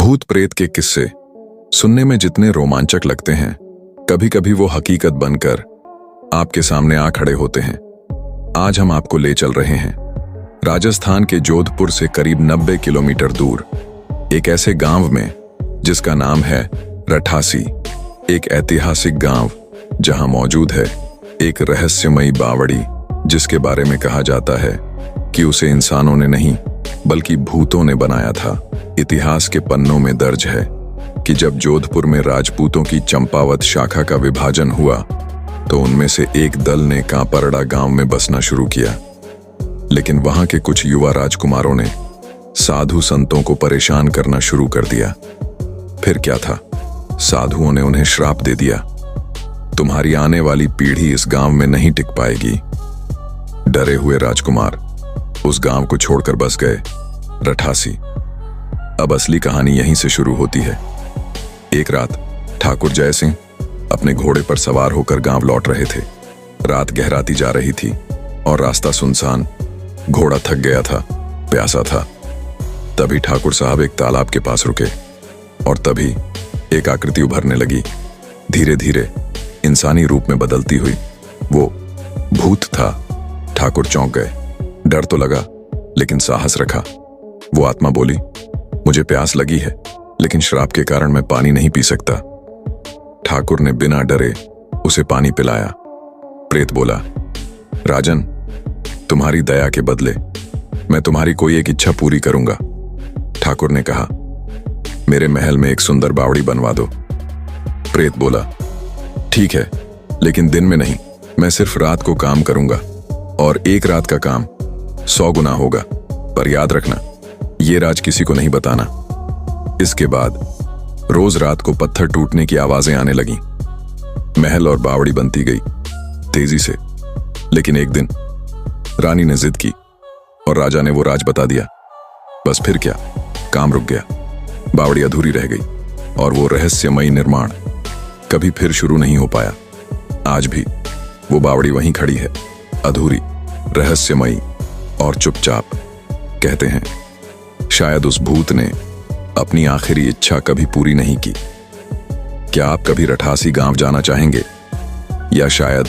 भूत प्रेत के किस्से सुनने में जितने रोमांचक लगते हैं, कभी कभी वो हकीकत बनकर आपके सामने आ खड़े होते हैं। आज हम आपको ले चल रहे हैं राजस्थान के जोधपुर से करीब 90 किलोमीटर दूर एक ऐसे गांव में जिसका नाम है रठासी। एक ऐतिहासिक गांव जहां मौजूद है एक रहस्यमयी बावड़ी, जिसके बारे में कहा जाता है कि उसे इंसानों ने नहीं बल्कि भूतों ने बनाया था। इतिहास के पन्नों में दर्ज है कि जब जोधपुर में राजपूतों की चंपावत शाखा का विभाजन हुआ तो उनमें से एक दल ने कांपरड़ा गांव में बसना शुरू किया। लेकिन वहां के कुछ युवा राजकुमारों ने साधु संतों को परेशान करना शुरू कर दिया। फिर क्या था, साधुओं ने उन्हें श्राप दे दिया, तुम्हारी आने वाली पीढ़ी इस गांव में नहीं टिक पाएगी। डरे हुए राजकुमार उस गांव को छोड़कर बस गए रठासी। अब असली कहानी यहीं से शुरू होती है। एक रात ठाकुर जय सिंह अपने घोड़े पर सवार होकर गांव लौट रहे थे। रात गहराती जा रही थी और रास्ता सुनसान। घोड़ा थक गया था, प्यासा था। तभी ठाकुर साहब एक तालाब के पास रुके और तभी एक आकृति उभरने लगी, धीरे धीरे इंसानी रूप में बदलती हुई। वो भूत था। ठाकुर चौंक गए। डर तो लगा लेकिन साहस रखा। वो आत्मा बोली, मुझे प्यास लगी है लेकिन श्राप के कारण मैं पानी नहीं पी सकता। ठाकुर ने बिना डरे उसे पानी पिलाया। प्रेत बोला, राजन, तुम्हारी दया के बदले मैं तुम्हारी कोई एक इच्छा पूरी करूंगा। ठाकुर ने कहा, मेरे महल में एक सुंदर बावड़ी बनवा दो। प्रेत बोला, ठीक है, लेकिन दिन में नहीं, मैं सिर्फ रात को काम करूंगा और एक रात का काम 100 गुना होगा। पर याद रखना, ये राज किसी को नहीं बताना। इसके बाद रोज रात को पत्थर टूटने की आवाजें आने लगीं। महल और बावड़ी बनती गई तेजी से। लेकिन एक दिन रानी ने जिद की और राजा ने वो राज बता दिया। बस फिर क्या, काम रुक गया। बावड़ी अधूरी रह गई और वो रहस्यमयी निर्माण कभी फिर शुरू नहीं हो पाया। आज भी वो बावड़ी वहीं खड़ी है, अधूरी, रहस्यमयी और चुपचाप। कहते हैं शायद उस भूत ने अपनी आखिरी इच्छा कभी पूरी नहीं की। क्या आप कभी रठासी गांव जाना चाहेंगे? या शायद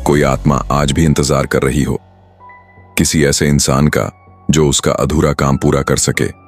कोई आत्मा आज भी इंतजार कर रही हो किसी ऐसे इंसान का जो उसका अधूरा काम पूरा कर सके?